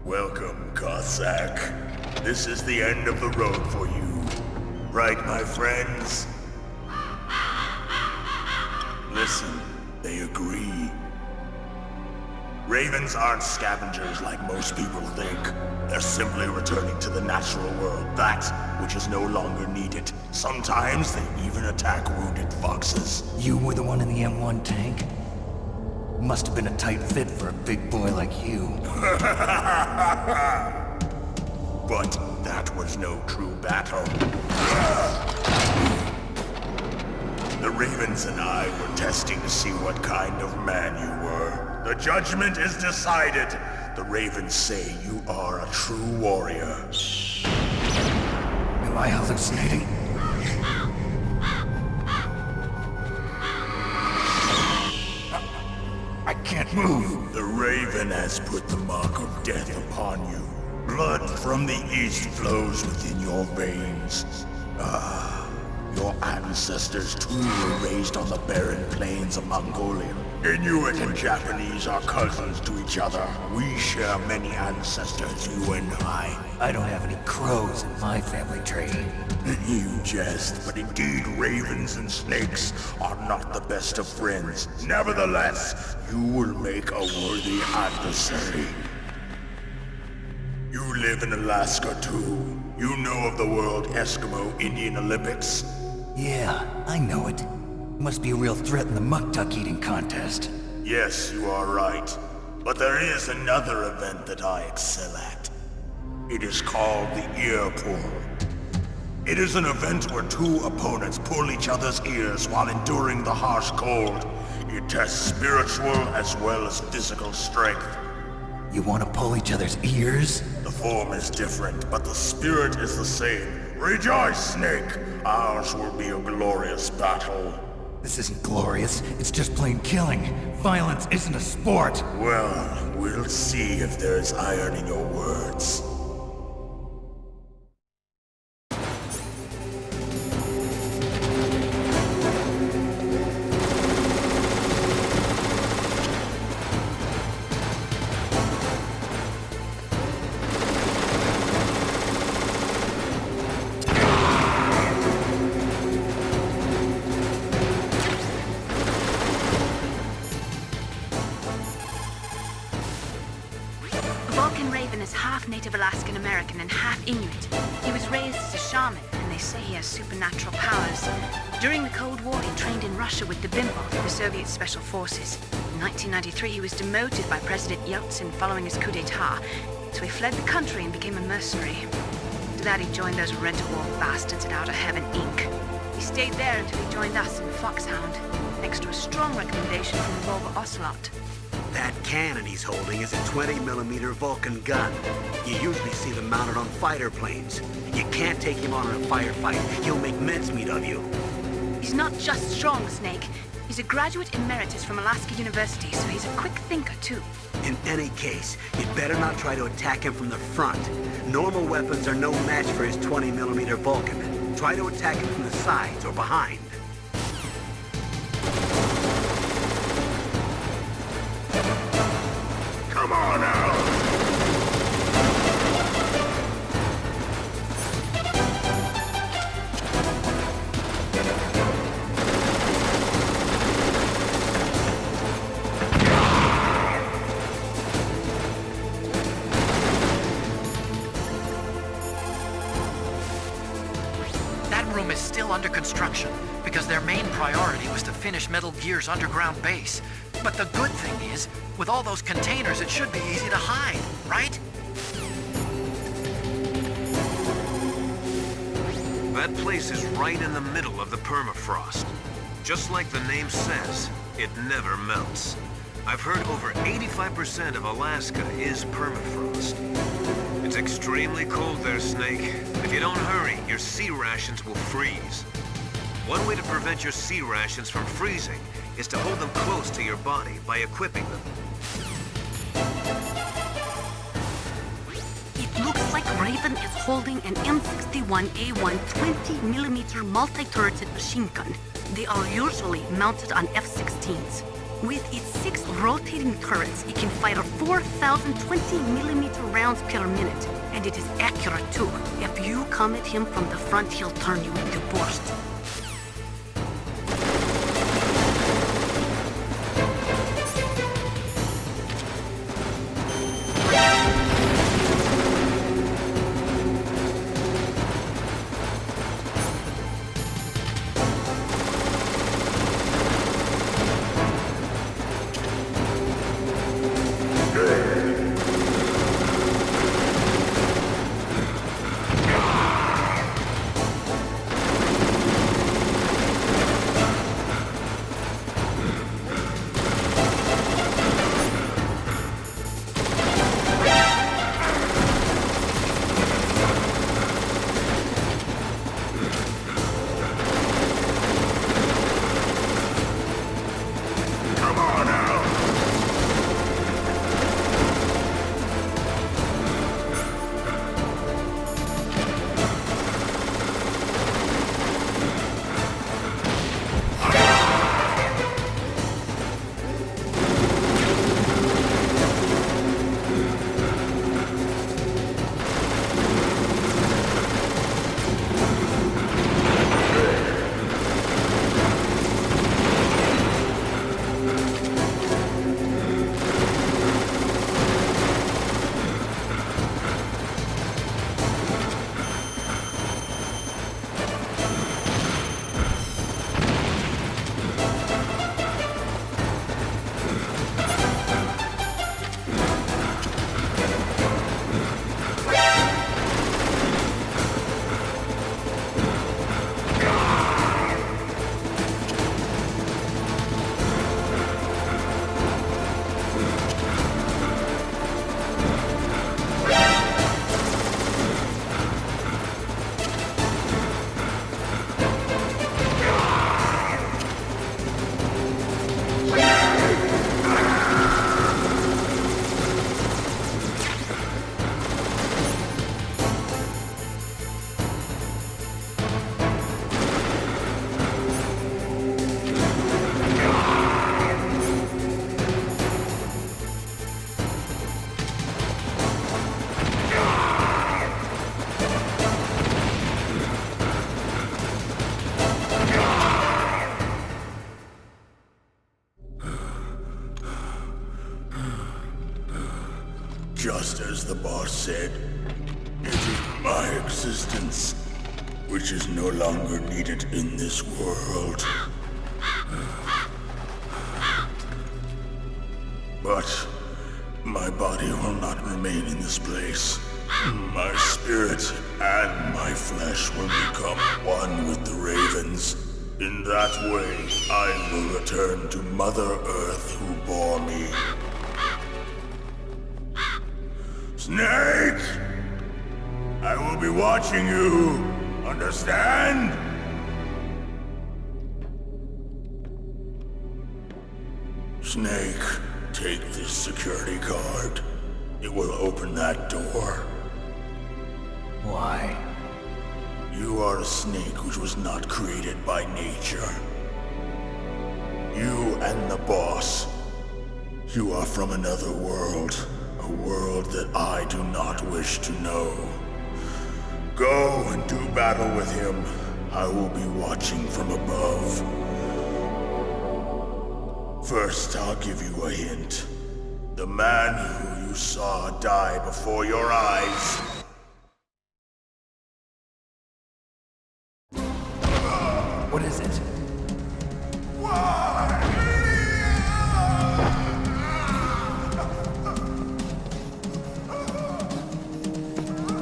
Welcome, Cossack. This is the end of the road for you. Right, my friends? Listen, they agree. Ravens aren't scavengers like most people think. They're simply returning to the natural world, that which is no longer needed. Sometimes they even attack wounded foxes. You were the one in the M1 tank? Must have been a tight fit for a big boy like you. But that was no true battle. The Ravens and I were testing to see what kind of man you were. The judgment is decided. The Ravens say you are a true warrior. Am I hallucinating? I can't move. The Raven has put the mark of death upon you. Blood from the east flows within your veins. Your ancestors too were raised on the barren plains of Mongolia. Inuit and Japanese are cousins to each other. We share many ancestors, you and I. I don't have any crows in my family tree. You jest, but indeed ravens and snakes are not the best of friends. Nevertheless, you will make a worthy adversary. You live in Alaska too. You know of the World Eskimo Indian Olympics? Yeah, I know it. Must be a real threat in the muck-duck eating contest. Yes, you are right. But there is another event that I excel at. It is called the ear pull. It is an event where two opponents pull each other's ears while enduring the harsh cold. It tests spiritual as well as physical strength. You want to pull each other's ears? The form is different, but the spirit is the same. Rejoice, Snake! Ours will be a glorious battle. This isn't glorious, it's just plain killing. Violence isn't a sport. Well, we'll see if there's iron in your words. Native Alaskan American and half Inuit. He was raised as a shaman, and they say he has supernatural powers. During the Cold War, he trained in Russia with the Bimbov, the Soviet Special Forces. In 1993, he was demoted by President Yeltsin following his coup d'etat, so he fled the country and became a mercenary. After that, he joined those rent-a-war bastards at Outer Heaven, Inc. He stayed there until he joined us in Foxhound, next to a strong recommendation from Revolver Ocelot. That cannon he's holding is a 20mm Vulcan gun. You usually see them mounted on fighter planes. You can't take him on in a firefight. He'll make mincemeat of you. He's not just strong, Snake. He's a graduate emeritus from Alaska University, so he's a quick thinker, too. In any case, you'd better not try to attack him from the front. Normal weapons are no match for his 20mm Vulcan. Try to attack him from the sides or behind. Come on out! That room is still under construction because their main priority was to finish Metal Gear's underground base. But the good thing is, with all those containers, it should be easy to hide, right? That place is right in the middle of the permafrost. Just like the name says, it never melts. I've heard over 85% of Alaska is permafrost. It's extremely cold there, Snake. If you don't hurry, your sea rations will freeze. One way to prevent your sea rations from freezing is to hold them close to your body by equipping them. It looks like Raven is holding an M61A1 20mm multi-turreted machine gun. They are usually mounted on F-16s. With its 6 rotating turrets, it can fire 4,000 20mm rounds per minute, and it is accurate too. If you come at him from the front, he'll turn you into burst. Just as the boss said, it is my existence which is no longer needed in this world. But my body will not remain in this place. My spirit and my flesh will become one with the ravens. In that way, I will return to Mother Earth who bore me. Snake! I will be watching you. Understand? Snake, take this security card. It will open that door. Why? You are a snake which was not created by nature. You and the boss. You are from another world. A world that I do not wish to know. Go and do battle with him. I will be watching from above. First, I'll give you a hint. The man who you saw die before your eyes. What is it?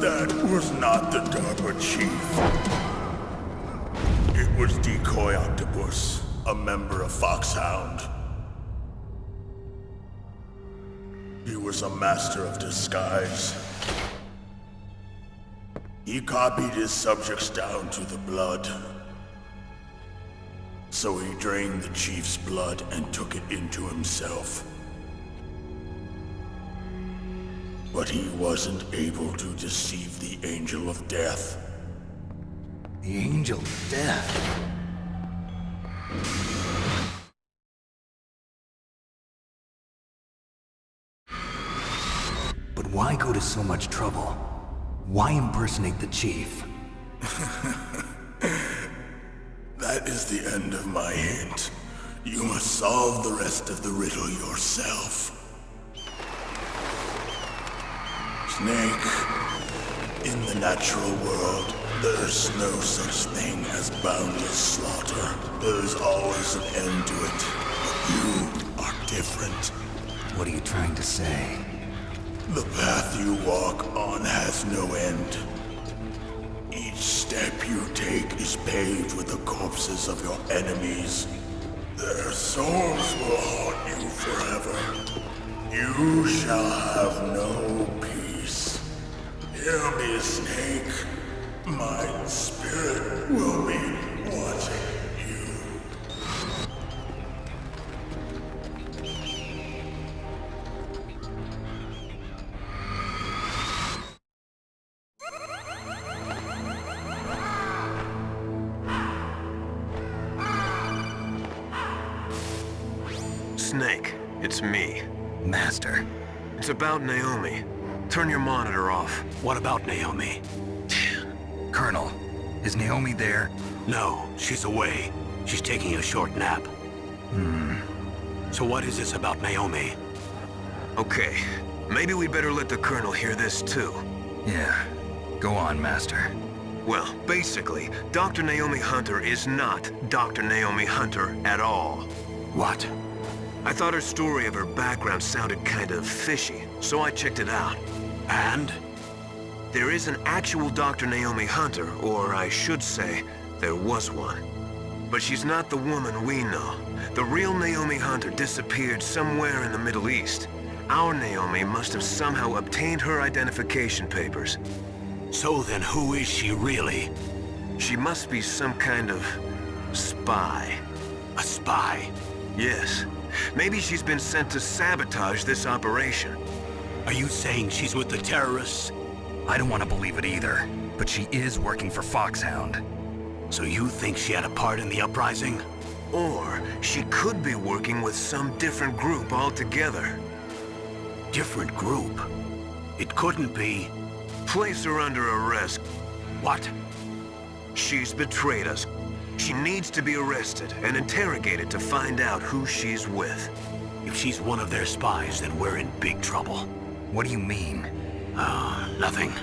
That was not the DARPA chief. It was Decoy Octopus, a member of Foxhound. He was a master of disguise. He copied his subjects down to the blood. So he drained the chief's blood and took it into himself. But he wasn't able to deceive the Angel of Death. The Angel of Death. But why go to so much trouble? Why impersonate the Chief? That is the end of my hint. You must solve the rest of the riddle yourself. Snake, in the natural world, there's no such thing as boundless slaughter. There's always an end to it. But you are different. What are you trying to say? The path you walk on has no end. Each step you take is paved with the corpses of your enemies. Their souls will haunt you forever. You shall have no peace. Hear me, Snake. My spirit will be watching you. Snake, it's me. Master. It's about Naomi. Turn your monitor off. What about Naomi? Colonel, is Naomi there? No, she's away. She's taking a short nap. So what is this about Naomi? Okay, maybe we better let the Colonel hear this too. Yeah. Go on, Master. Well, basically, Dr. Naomi Hunter is not Dr. Naomi Hunter at all. What? I thought her story of her background sounded kind of fishy, so I checked it out. And? There is an actual Dr. Naomi Hunter, or I should say, there was one. But she's not the woman we know. The real Naomi Hunter disappeared somewhere in the Middle East. Our Naomi must have somehow obtained her identification papers. So then who is she really? She must be some kind of spy. A spy? Yes. Maybe she's been sent to sabotage this operation. Are you saying she's with the terrorists? I don't want to believe it either, but she is working for Foxhound. So you think she had a part in the uprising? Or she could be working with some different group altogether. Different group? It couldn't be... Place her under arrest. What? She's betrayed us. She needs to be arrested and interrogated to find out who she's with. If she's one of their spies, then we're in big trouble. What do you mean? Nothing.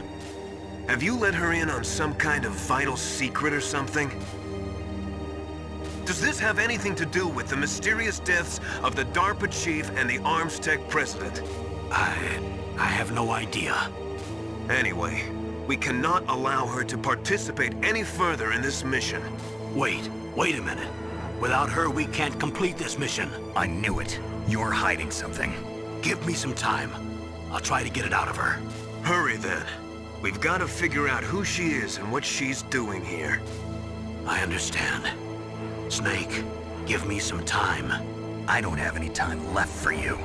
Have you let her in on some kind of vital secret or something? Does this have anything to do with the mysterious deaths of the DARPA chief and the Arms Tech president? I have no idea. Anyway, we cannot allow her to participate any further in this mission. Wait a minute. Without her, we can't complete this mission. I knew it. You're hiding something. Give me some time. I'll try to get it out of her. Hurry then. We've got to figure out who she is and what she's doing here. I understand. Snake, give me some time. I don't have any time left for you.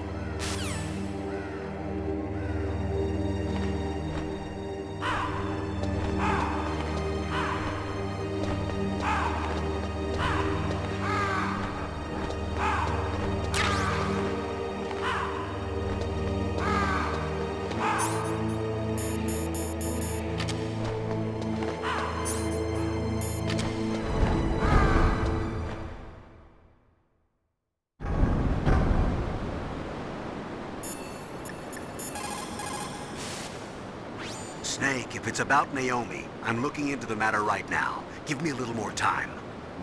Snake, if it's about Naomi, I'm looking into the matter right now. Give me a little more time.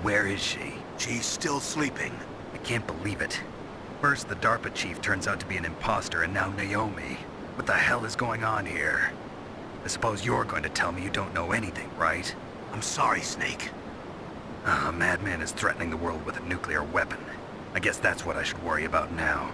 Where is she? She's still sleeping. I can't believe it. First, the DARPA chief turns out to be an imposter, and now Naomi. What the hell is going on here? I suppose you're going to tell me you don't know anything, right? I'm sorry, Snake. A madman is threatening the world with a nuclear weapon. I guess that's what I should worry about now.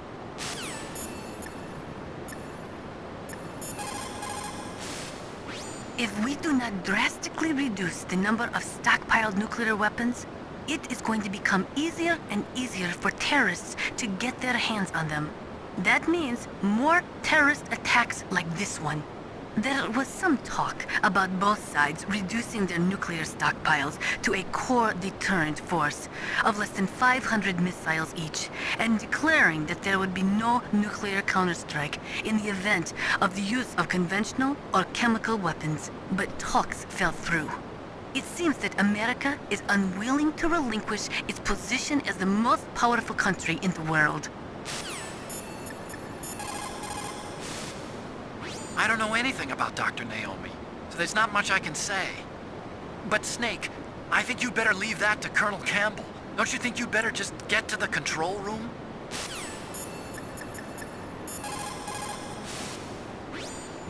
If we do not drastically reduce the number of stockpiled nuclear weapons, it is going to become easier and easier for terrorists to get their hands on them. That means more terrorist attacks like this one. There was some talk about both sides reducing their nuclear stockpiles to a core deterrent force of less than 500 missiles each, and declaring that there would be no nuclear counterstrike in the event of the use of conventional or chemical weapons. But talks fell through. It seems that America is unwilling to relinquish its position as the most powerful country in the world. I don't know anything about Dr. Naomi, so there's not much I can say. But Snake, I think you'd better leave that to Colonel Campbell. Don't you think you'd better just get to the control room?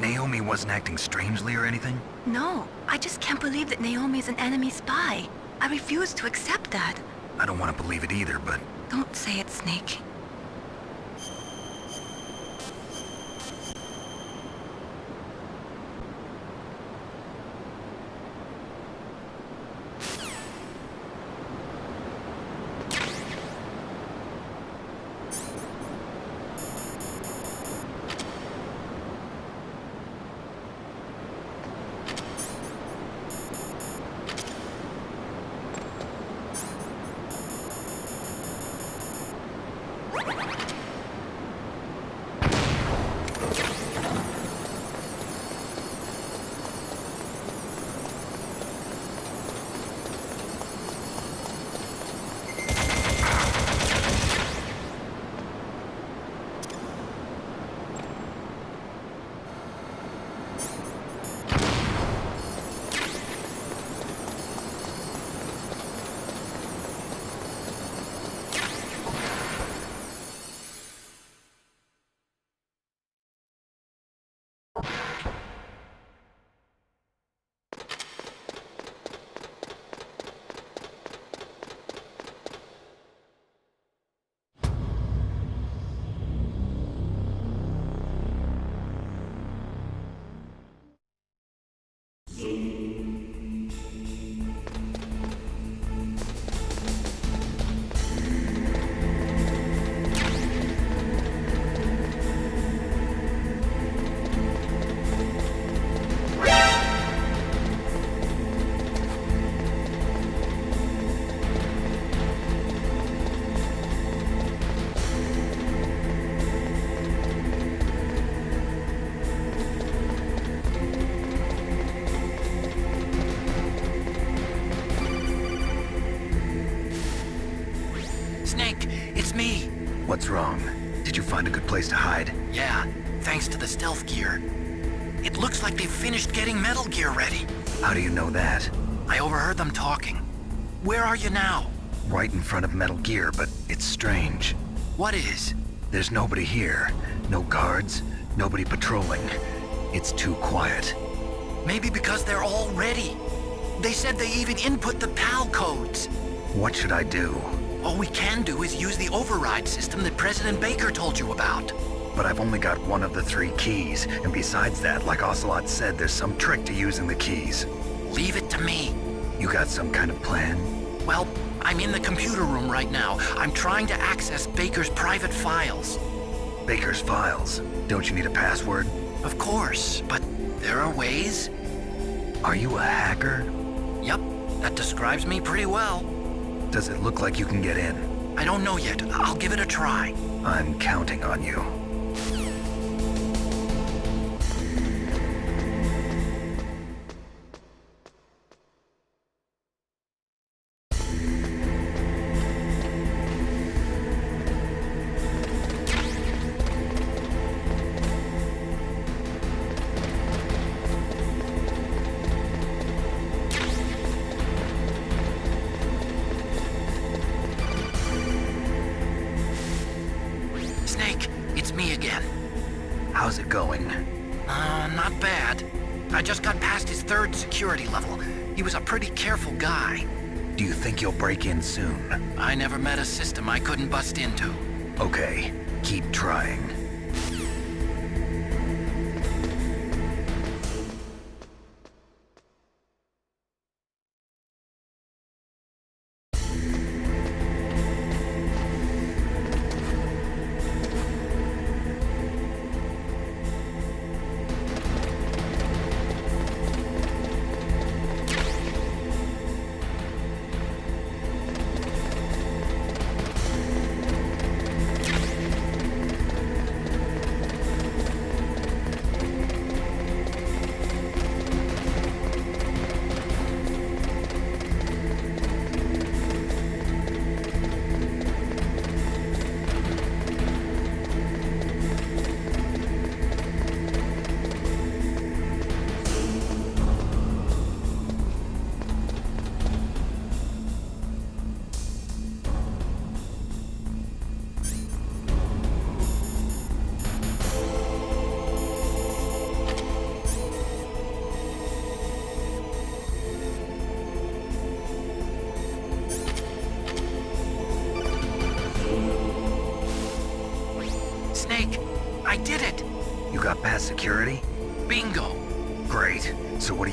Naomi wasn't acting strangely or anything? No, I just can't believe that Naomi is an enemy spy. I refuse to accept that. I don't want to believe it either, but... Don't say it, Snake. Snake, it's me. What's wrong? Did you find a good place to hide? Yeah, thanks to the stealth gear. It looks like they've finished getting Metal Gear ready. How do you know that? I overheard them talking. Where are you now? Right in front of Metal Gear, but it's strange. What is? There's nobody here. No guards, nobody patrolling. It's too quiet. Maybe because they're all ready. They said they even input the PAL codes. What should I do? All we can do is use the override system that President Baker told you about. But I've only got one of the 3 keys, and besides that, like Ocelot said, there's some trick to using the keys. Leave it to me. You got some kind of plan? Well, I'm in the computer room right now. I'm trying to access Baker's private files. Baker's files? Don't you need a password? Of course, but there are ways. Are you a hacker? Yep, that describes me pretty well. Does it look like you can get in? I don't know yet. I'll give it a try. I'm counting on you. Snake, it's me again. How's it going? Not bad. I just got past his 3rd security level. He was a pretty careful guy. Do you think you'll break in soon? I never met a system I couldn't bust into. Okay, keep trying.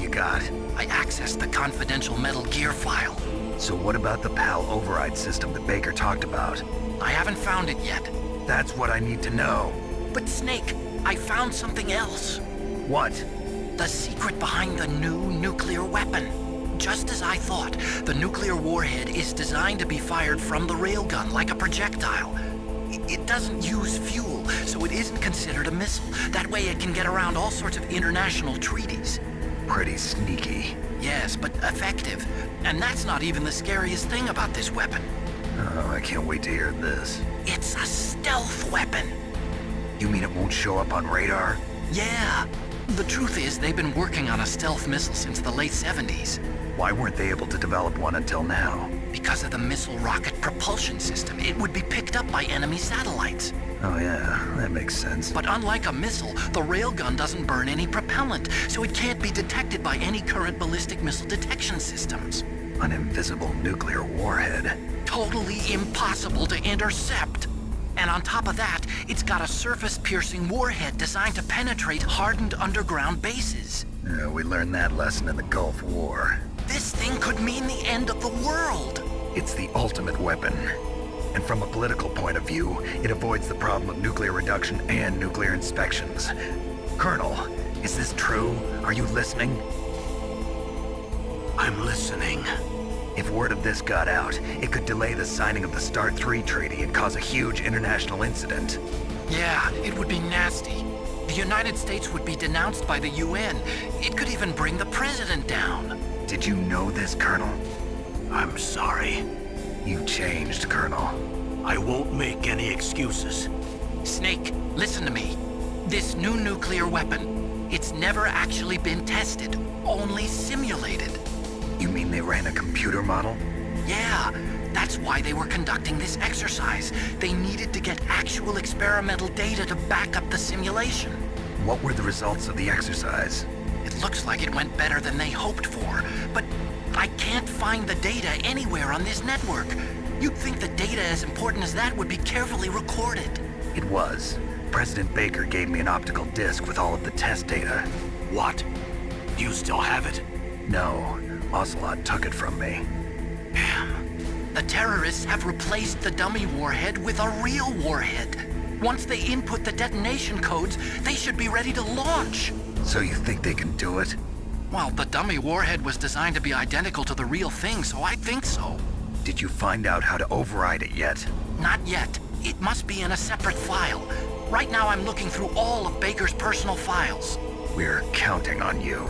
you got? I accessed the confidential Metal Gear file. So what about the PAL override system that Baker talked about? I haven't found it yet. That's what I need to know. But Snake, I found something else. What? The secret behind the new nuclear weapon. Just as I thought, the nuclear warhead is designed to be fired from the railgun like a projectile. It doesn't use fuel, so it isn't considered a missile. That way it can get around all sorts of international treaties. Pretty sneaky. Yes, but effective. And that's not even the scariest thing about this weapon. Oh, I can't wait to hear this. It's a stealth weapon. You mean it won't show up on radar? Yeah. The truth is, they've been working on a stealth missile since the late 70s. Why weren't they able to develop one until now? Because of the missile rocket propulsion system, it would be picked up by enemy satellites. Oh yeah, that makes sense. But unlike a missile, the railgun doesn't burn any propellant, so it can't be detected by any current ballistic missile detection systems. An invisible nuclear warhead. Totally impossible to intercept. And on top of that, it's got a surface-piercing warhead designed to penetrate hardened underground bases. Yeah, we learned that lesson in the Gulf War. This thing could mean the end of the world. It's the ultimate weapon. And from a political point of view, it avoids the problem of nuclear reduction and nuclear inspections. Colonel, is this true? Are you listening? I'm listening. If word of this got out, it could delay the signing of the START 3 treaty and cause a huge international incident. Yeah, it would be nasty. The United States would be denounced by the UN. It could even bring the president down. Did you know this, Colonel? I'm sorry. You changed, Colonel. I won't make any excuses. Snake, listen to me. This new nuclear weapon, it's never actually been tested, only simulated. You mean they ran a computer model? Yeah, that's why they were conducting this exercise. They needed to get actual experimental data to back up the simulation. What were the results of the exercise? It looks like it went better than they hoped for, but I can't find the data anywhere on this network. You'd think the data as important as that would be carefully recorded. It was. President Baker gave me an optical disc with all of the test data. What? Do you still have it? No, Ocelot took it from me. Damn. The terrorists have replaced the dummy warhead with a real warhead. Once they input the detonation codes, they should be ready to launch. So you think they can do it? Well, the dummy warhead was designed to be identical to the real thing, so I think so. Did you find out how to override it yet? Not yet. It must be in a separate file. Right now I'm looking through all of Baker's personal files. We're counting on you.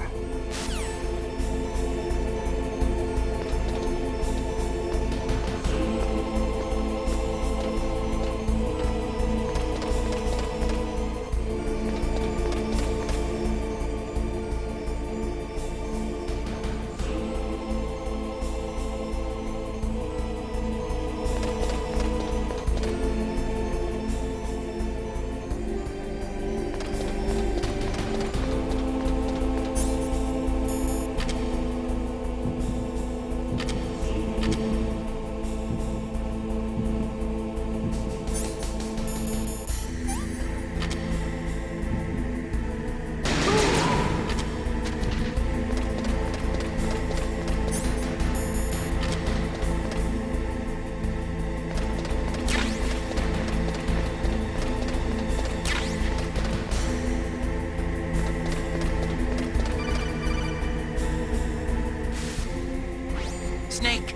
Snake!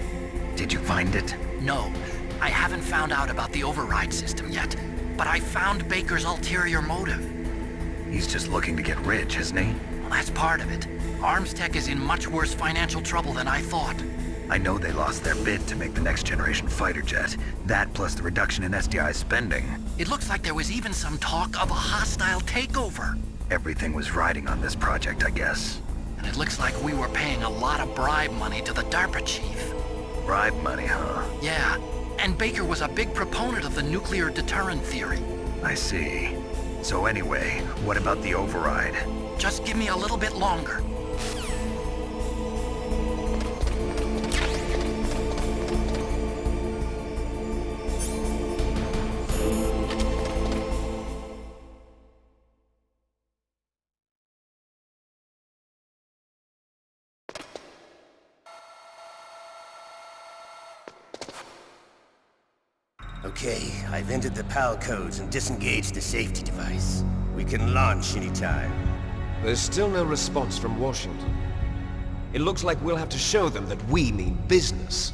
Did you find it? No, I haven't found out about the override system yet, but I found Baker's ulterior motive. He's just looking to get rich, isn't he? Well, that's part of it. Arms Tech is in much worse financial trouble than I thought. I know they lost their bid to make the next generation fighter jet. That plus the reduction in SDI spending. It looks like there was even some talk of a hostile takeover. Everything was riding on this project, I guess. And it looks like we were paying a lot of bribe money to the DARPA chief. Bribe money, huh? Yeah, and Baker was a big proponent of the nuclear deterrent theory. I see. So anyway, what about the override? Just give me a little bit longer. Okay, I've entered the PAL codes and disengaged the safety device. We can launch anytime. There's still no response from Washington. It looks like we'll have to show them that we mean business.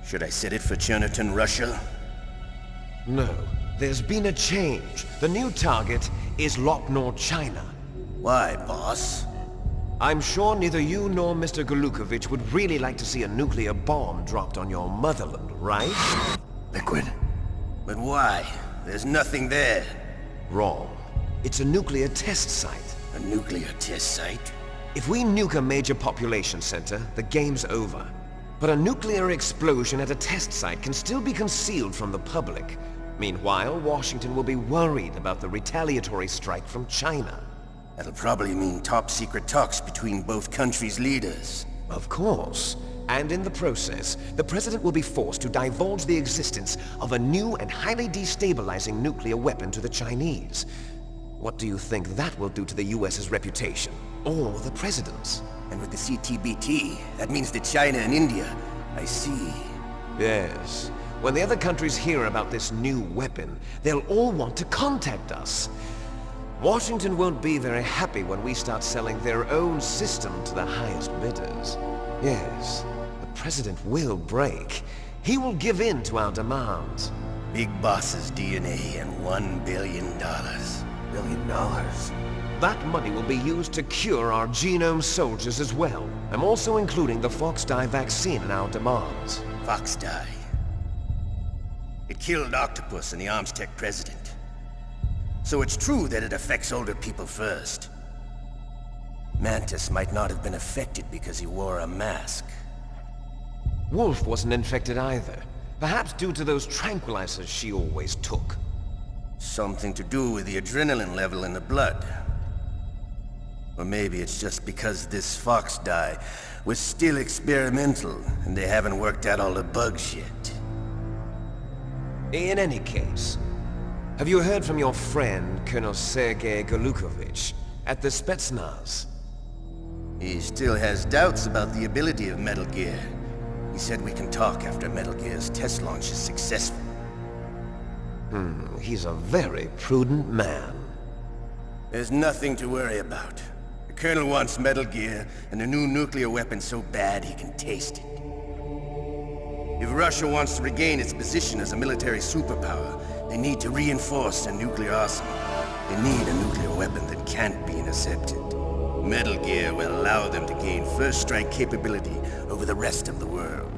Should I set it for Cherniton, Russia? No, there's been a change. The new target is Locknor, China. Why, boss? I'm sure neither you nor Mr. Golukovich would really like to see a nuclear bomb dropped on your motherland, right? Liquid. But why? There's nothing there. Wrong. It's a nuclear test site. A nuclear test site? If we nuke a major population center, the game's over. But a nuclear explosion at a test site can still be concealed from the public. Meanwhile, Washington will be worried about the retaliatory strike from China. That'll probably mean top-secret talks between both countries' leaders. Of course. And in the process, the President will be forced to divulge the existence of a new and highly destabilizing nuclear weapon to the Chinese. What do you think that will do to the US's reputation? Or the President's? And with the CTBT, that means that China and India... I see. Yes. When the other countries hear about this new weapon, they'll all want to contact us. Washington won't be very happy when we start selling their own system to the highest bidders. Yes, the President will break. He will give in to our demands. Big Boss's DNA and $1 billion. $1 billion? That money will be used to cure our genome soldiers as well. I'm also including the Foxdie vaccine in our demands. Foxdie? It killed Octopus and the Armstech president. So it's true that it affects older people first. Mantis might not have been affected because he wore a mask. Wolf wasn't infected either. Perhaps due to those tranquilizers she always took. Something to do with the adrenaline level in the blood. Or maybe it's just because this Foxdie was still experimental and they haven't worked out all the bugs yet. In any case, have you heard from your friend, Colonel Sergei Golukovich, at the Spetsnaz? He still has doubts about the ability of Metal Gear. He said we can talk after Metal Gear's test launch is successful. He's a very prudent man. There's nothing to worry about. The Colonel wants Metal Gear and a new nuclear weapon so bad he can taste it. If Russia wants to regain its position as a military superpower, they need to reinforce their nuclear arsenal. They need a nuclear weapon that can't be intercepted. Metal Gear will allow them to gain first strike capability over the rest of the world.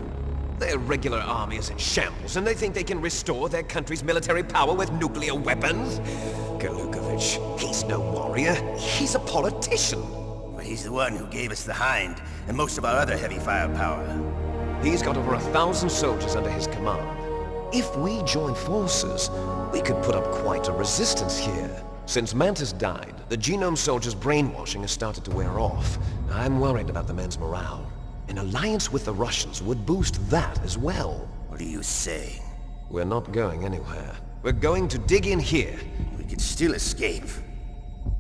Their regular army is in shambles, and they think they can restore their country's military power with nuclear weapons? Golukovich, he's no warrior. He's a politician. Well, he's the one who gave us the Hind and most of our other heavy firepower. He's got over 1,000 soldiers under his command. If we join forces, we could put up quite a resistance here. Since Mantis died, the genome soldiers' brainwashing has started to wear off. I'm worried about the men's morale. An alliance with the Russians would boost that as well. What are you saying? We're not going anywhere. We're going to dig in here. We could still escape.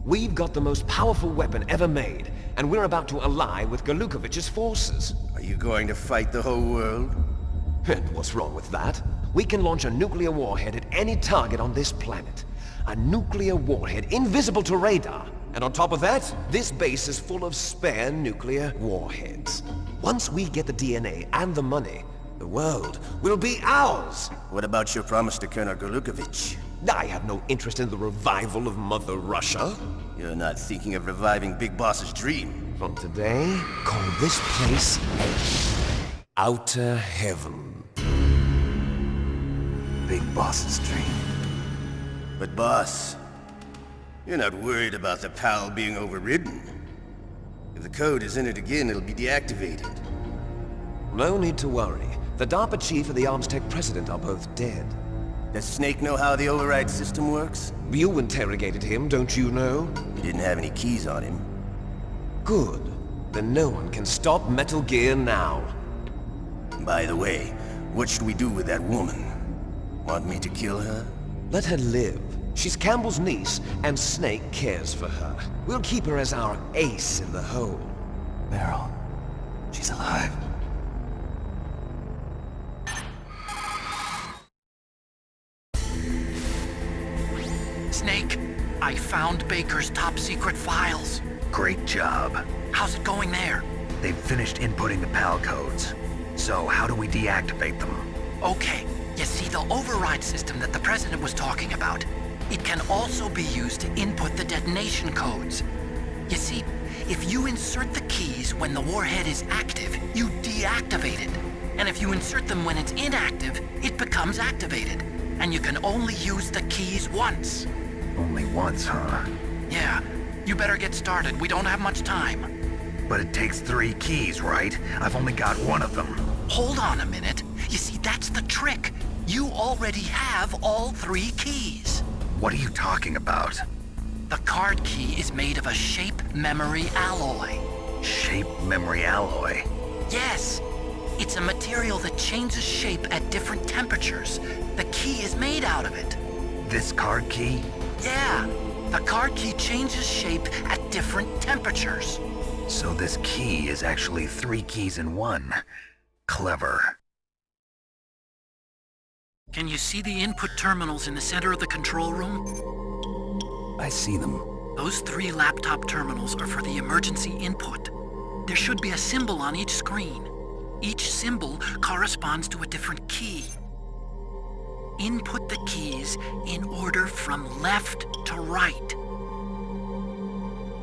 We've got the most powerful weapon ever made, and we're about to ally with Golukovich's forces. Are you going to fight the whole world? And what's wrong with that? We can launch a nuclear warhead at any target on this planet. A nuclear warhead invisible to radar. And on top of that, this base is full of spare nuclear warheads. Once we get the DNA and the money, the world will be ours! What about your promise to Colonel Golukovich? I have no interest in the revival of Mother Russia. You're not thinking of reviving Big Boss's dream. From today, call this place Outer Heaven. Big Boss's dream. But boss, you're not worried about the PAL being overridden. If the code is entered again, it'll be deactivated. No need to worry. The DARPA chief and the Armstech president are both dead. Does Snake know how the override system works? You interrogated him, don't you know? He didn't have any keys on him. Good. Then no one can stop Metal Gear now. By the way, what should we do with that woman? Want me to kill her? Let her live. She's Campbell's niece, and Snake cares for her. We'll keep her as our ace in the hole. Meryl, she's alive. I found Baker's top-secret files. Great job. How's it going there? They've finished inputting the PAL codes. So how do we deactivate them? Okay, you see the override system that the President was talking about? It can also be used to input the detonation codes. You see, if you insert the keys when the warhead is active, you deactivate it. And if you insert them when it's inactive, it becomes activated. And you can only use the keys once. Only once, huh? Yeah, you better get started. We don't have much time. But it takes 3 keys, right? I've only got one of them. Hold on a minute. You see, that's the trick. You already have all 3 keys. What are you talking about? The card key is made of a shape memory alloy. Shape memory alloy? Yes. It's a material that changes shape at different temperatures. The key is made out of it. This card key? Yeah. The card key changes shape at different temperatures. So this key is actually 3 keys in one. Clever. Can you see the input terminals in the center of the control room? I see them. Those 3 laptop terminals are for the emergency input. There should be a symbol on each screen. Each symbol corresponds to a different key. Input the keys in order from left to right.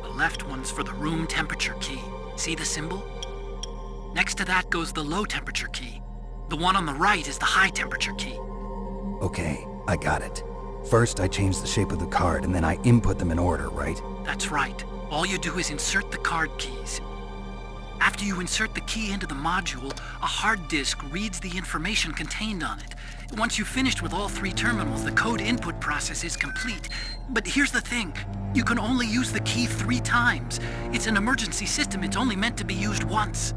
The left one's for the room temperature key. See the symbol? Next to that goes the low temperature key. The one on the right is the high temperature key. Okay, I got it. First, I change the shape of the card, and then I input them in order, right? That's right. All you do is insert the card keys. After you insert the key into the module, a hard disk reads the information contained on it. Once you've finished with all 3 terminals, the code input process is complete. But here's the thing. You can only use the key 3 times. It's an emergency system. It's only meant to be used once.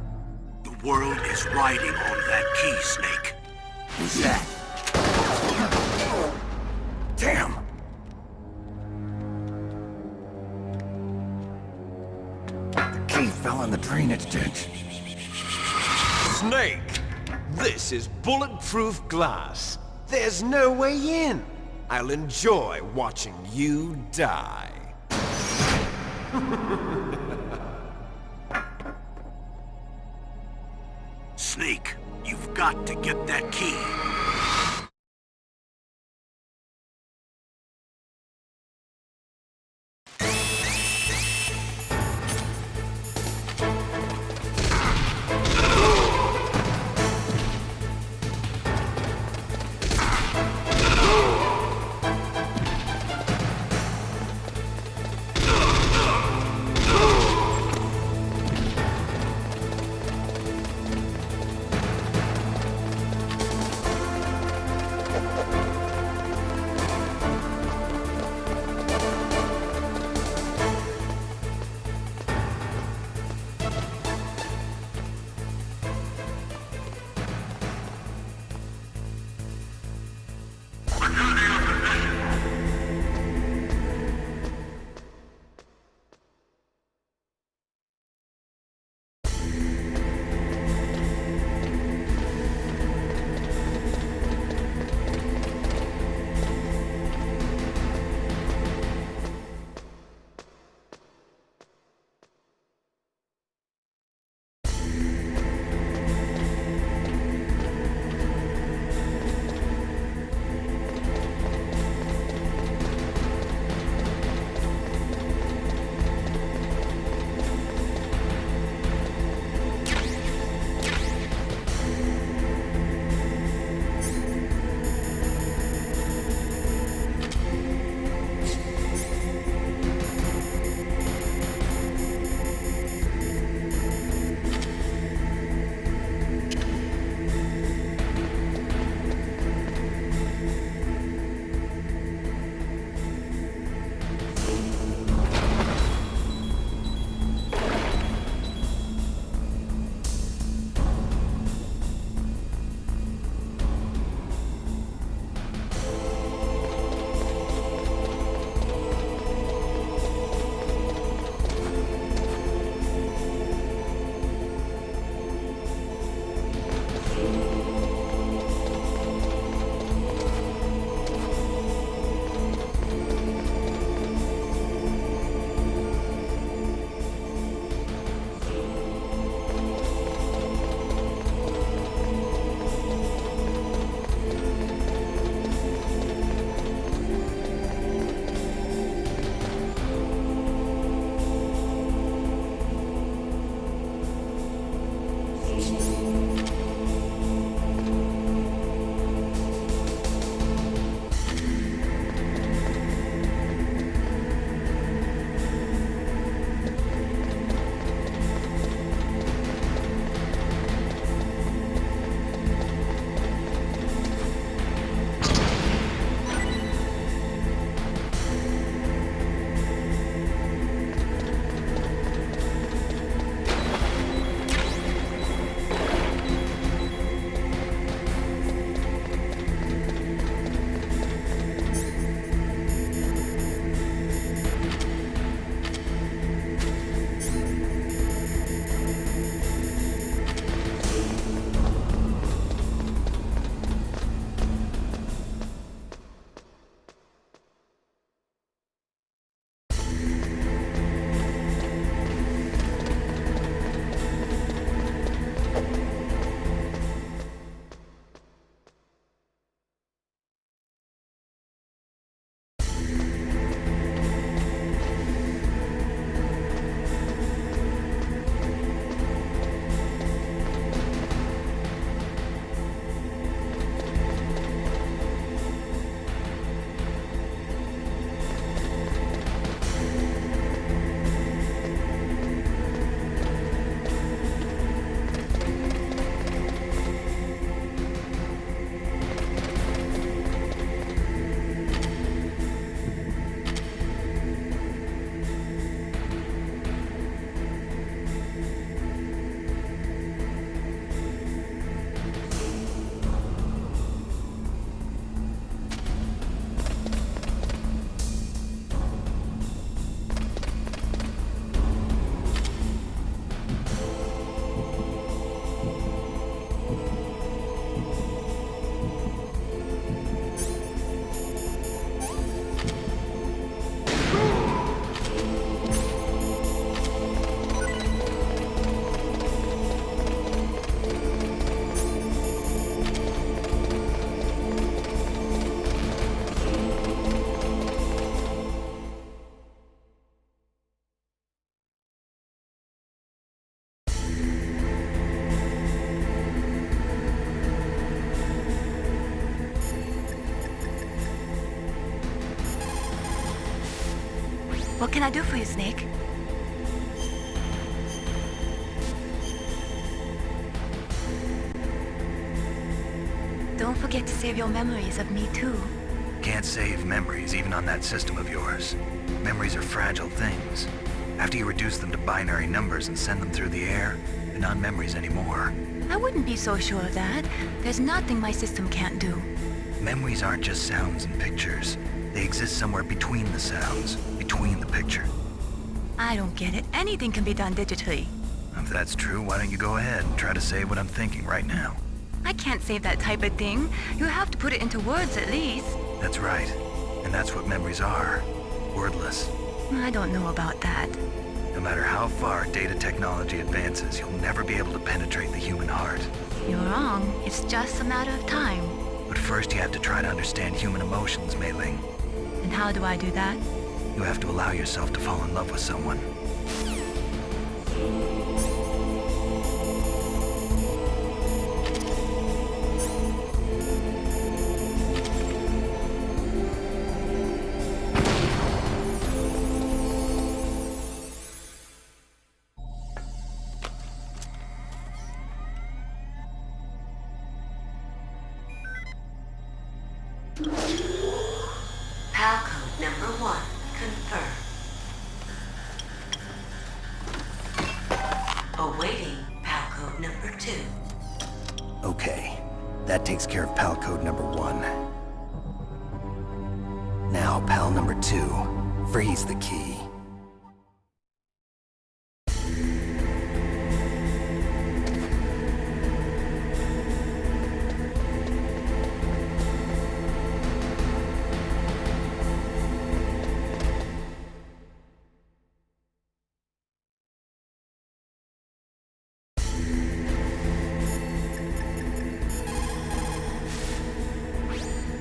The world is riding on that key, Snake. Who's that? Damn! The key fell in the drainage ditch. Snake! This is bulletproof glass. There's no way in. I'll enjoy watching you die. Snake, you've got to get that key. What can I do for you, Snake? Don't forget to save your memories of me, too. Can't save memories even on that system of yours. Memories are fragile things. After you reduce them to binary numbers and send them through the air, they're not memories anymore. I wouldn't be so sure of that. There's nothing my system can't do. Memories aren't just sounds and pictures. They exist somewhere between the sounds, between the picture. I don't get it. Anything can be done digitally. If that's true, why don't you go ahead and try to say what I'm thinking right now? I can't save that type of thing. You have to put it into words at least. That's right. And that's what memories are. Wordless. I don't know about that. No matter how far data technology advances, you'll never be able to penetrate the human heart. You're wrong. It's just a matter of time. But first you have to try to understand human emotions, Mei Ling. And how do I do that? You have to allow yourself to fall in love with someone. PAL code number 1, confirmed. Awaiting PAL code number 2. Okay, that takes care of PAL code number 1. Now, PAL number 2, freeze the key.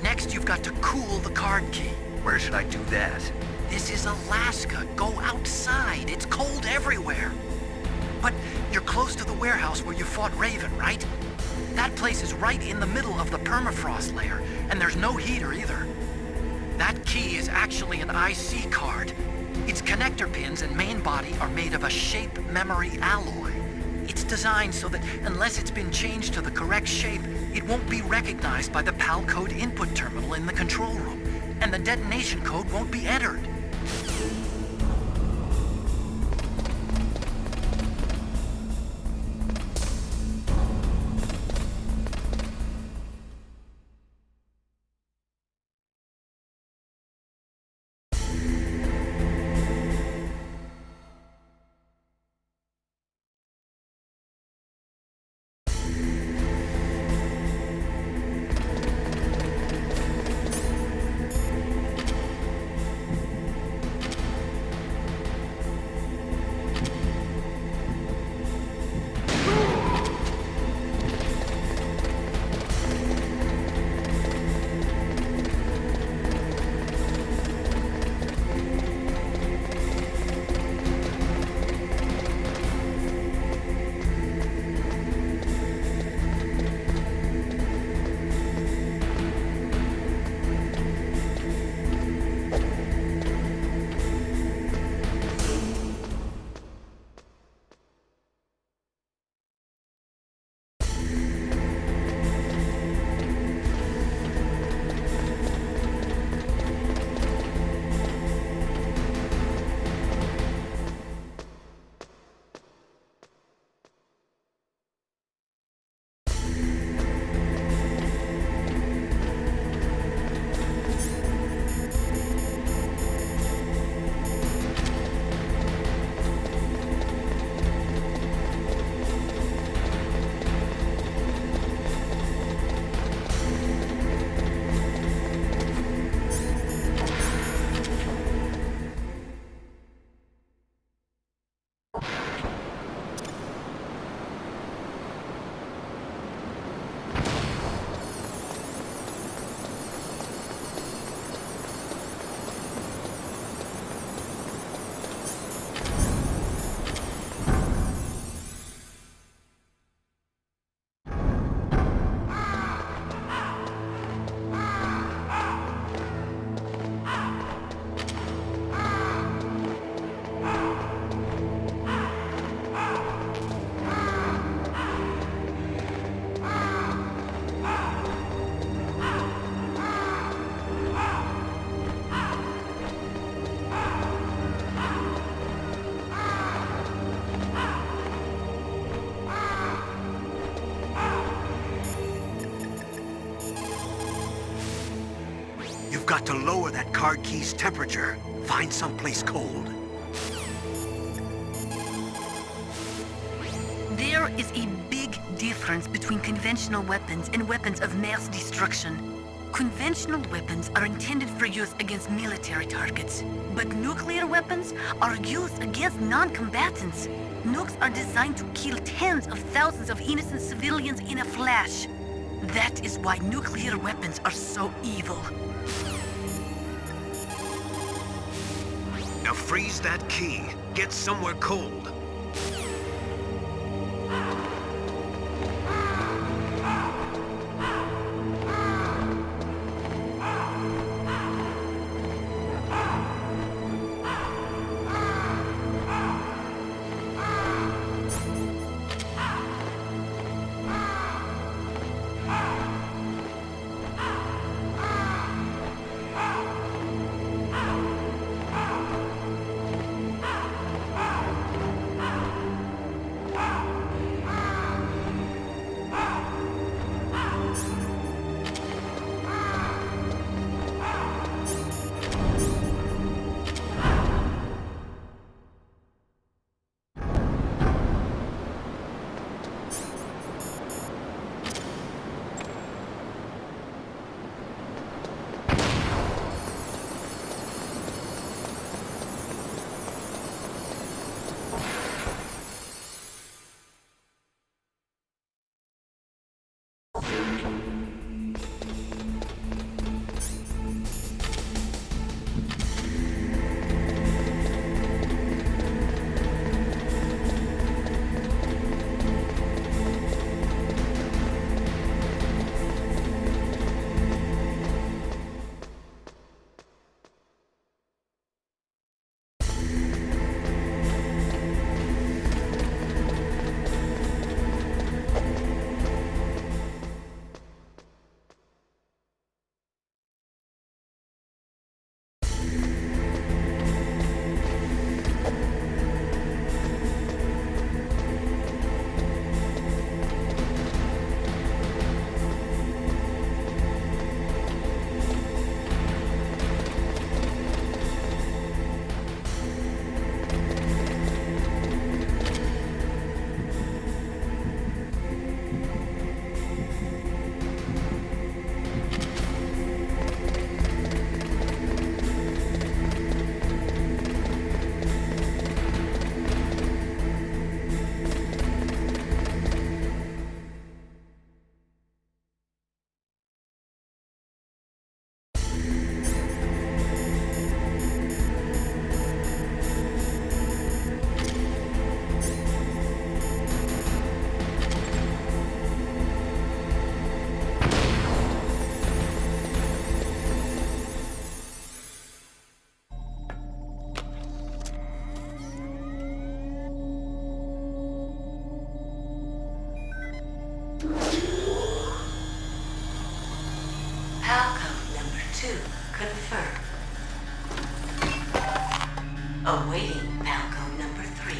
Next, you've got to cool the card key. Where should I do that? This is Alaska. Go outside. It's cold everywhere. But you're close to the warehouse where you fought Raven, right? That place is right in the middle of the permafrost layer, and there's no heater either. That key is actually an IC card. Its connector pins and main body are made of a shape memory alloy. It's designed so that unless it's been changed to the correct shape, it won't be recognized by the PAL code input terminal in the control room, and the detonation code won't be entered. got to lower that card key's temperature. Find someplace cold. There is a big difference between conventional weapons and weapons of mass destruction. Conventional weapons are intended for use against military targets, but nuclear weapons are used against non-combatants. Nukes are designed to kill tens of thousands of innocent civilians in a flash. That is why nuclear weapons are so evil. Now freeze that key. Get somewhere cold. Confirmed. Awaiting PAL code number 3.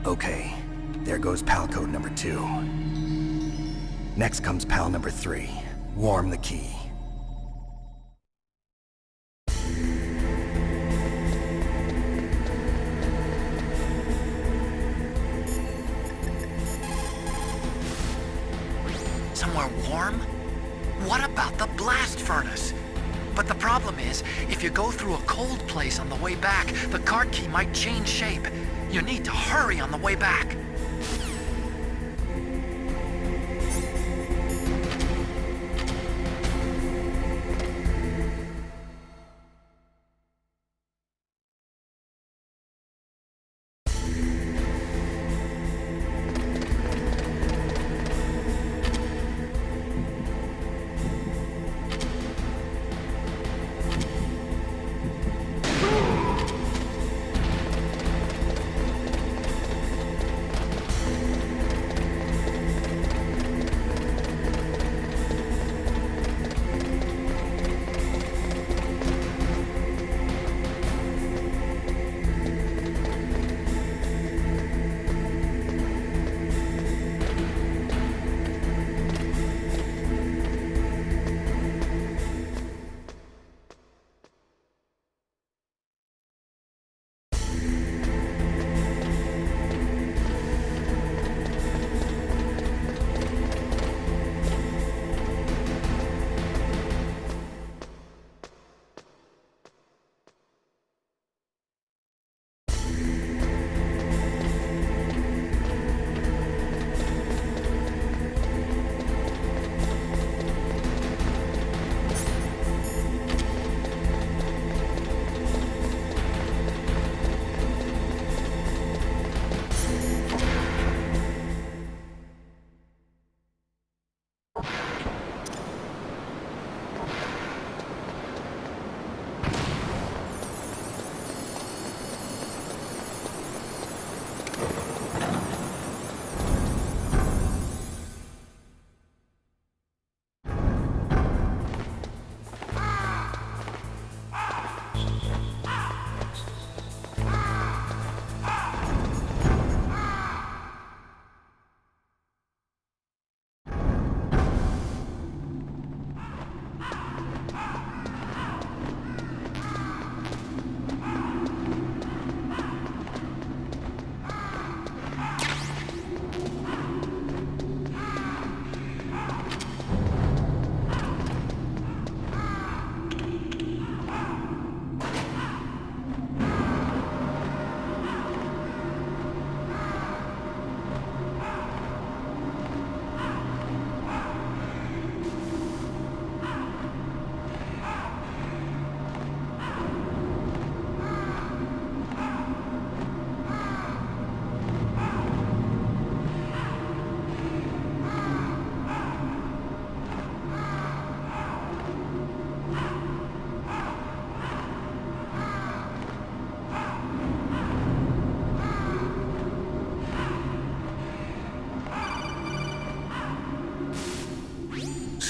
Okay, there goes PAL code number 2. Next comes PAL number 3. Warm the key. Somewhere warm? What about the blast furnace? But the problem is, if you go through a cold place on the way back, the card key might change shape. You need to hurry on the way back.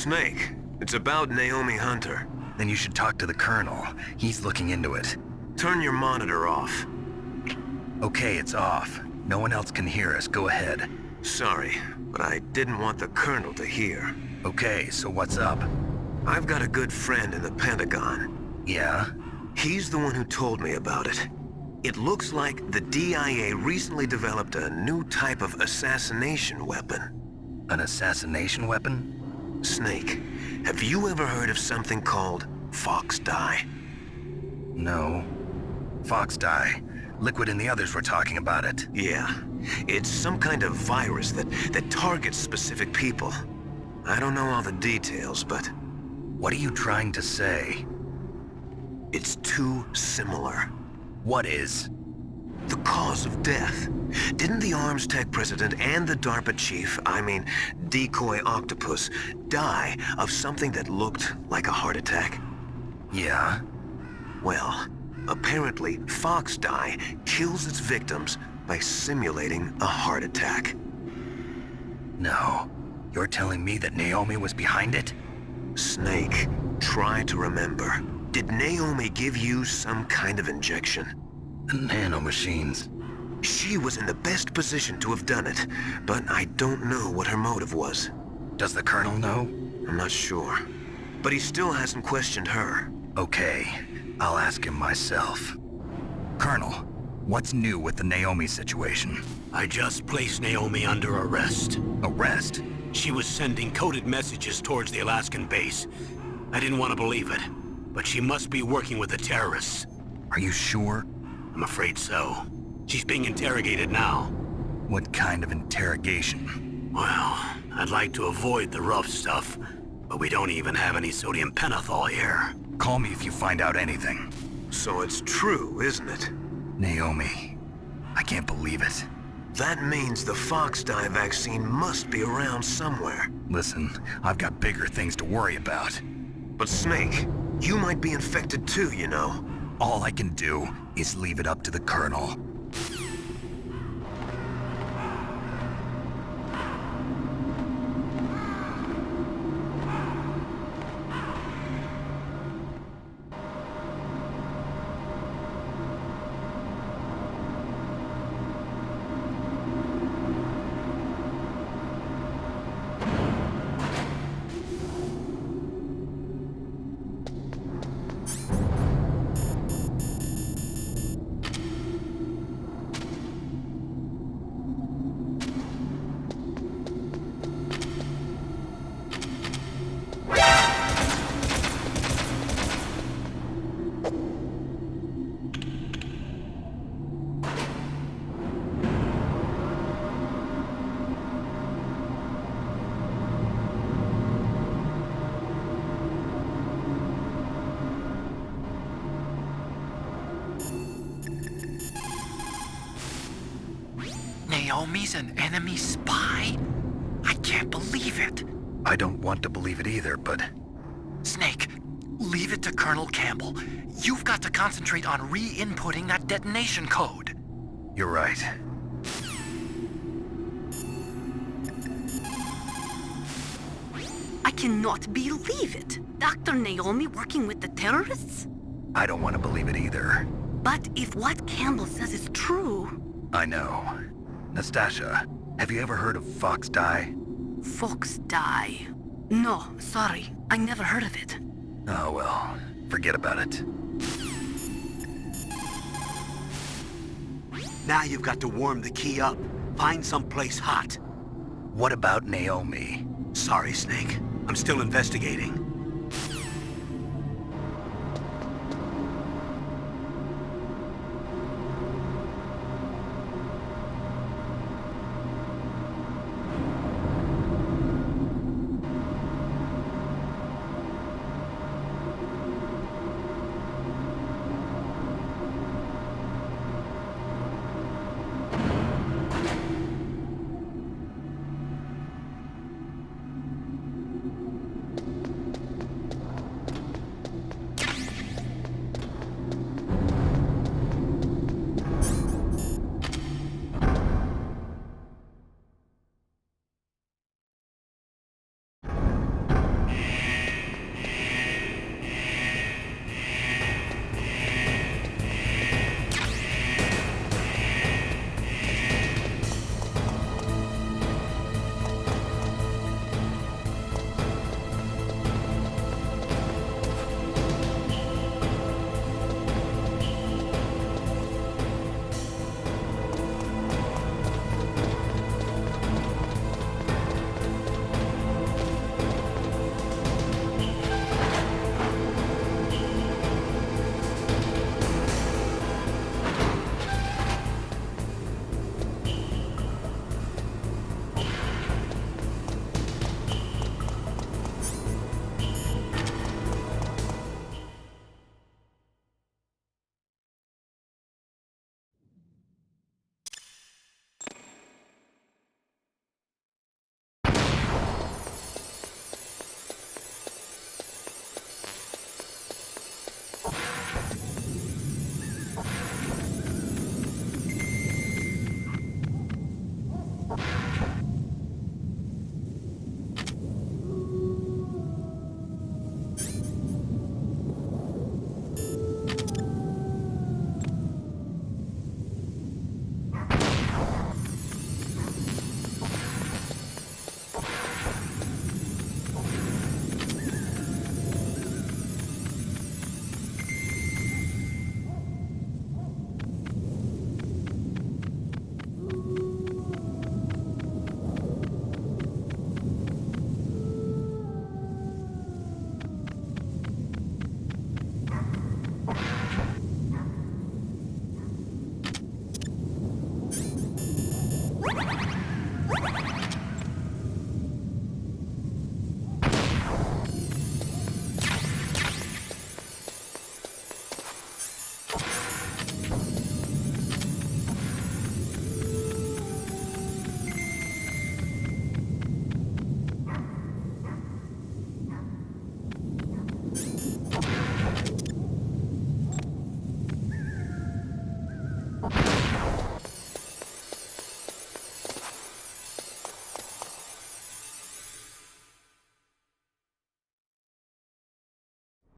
Snake, it's about Naomi Hunter. Then you should talk to the Colonel. He's looking into it. Turn your monitor off. Okay, it's off. No one else can hear us. Go ahead. Sorry, but I didn't want the Colonel to hear. Okay, so what's up? I've got a good friend in the Pentagon. Yeah? He's the one who told me about it. It looks like the DIA recently developed a new type of assassination weapon. An assassination weapon? Snake, have you ever heard of something called Fox Dye? No. Fox Dye. Liquid and the others were talking about it. Yeah. It's some kind of virus that targets specific people. I don't know all the details, but... What are you trying to say? It's too similar. What is? The cause of death. Didn't the Arms Tech president and the DARPA chief, Decoy Octopus, die of something that looked like a heart attack? Yeah? Well, apparently Fox Dye kills its victims by simulating a heart attack. No. You're telling me that Naomi was behind it? Snake, try to remember. Did Naomi give you some kind of injection? The nanomachines. She was in the best position to have done it, but I don't know what her motive was. Does the Colonel know? I'm not sure. But he still hasn't questioned her. Okay, I'll ask him myself. Colonel, what's new with the Naomi situation? I just placed Naomi under arrest. Arrest? She was sending coded messages towards the Alaskan base. I didn't want to believe it, but she must be working with the terrorists. Are you sure? I'm afraid so. She's being interrogated now. What kind of interrogation? Well, I'd like to avoid the rough stuff, but we don't even have any sodium pentothal here. Call me if you find out anything. So it's true, isn't it? Naomi, I can't believe it. That means the Fox Dye vaccine must be around somewhere. Listen, I've got bigger things to worry about. But Snake, you might be infected too, you know. All I can do is leave it up to the Colonel. Naomi's an enemy spy? I can't believe it. I don't want to believe it either, but... Snake, leave it to Colonel Campbell. You've got to concentrate on re-inputting that detonation code. You're right. I cannot believe it. Dr. Naomi working with the terrorists? I don't want to believe it either. But if what Campbell says is true... I know. Nastasha, have you ever heard of Fox Dye? Fox Dye? No, sorry. I never heard of it. Oh well, forget about it. Now you've got to warm the key up. Find someplace hot. What about Naomi? Sorry, Snake. I'm still investigating. Ugh.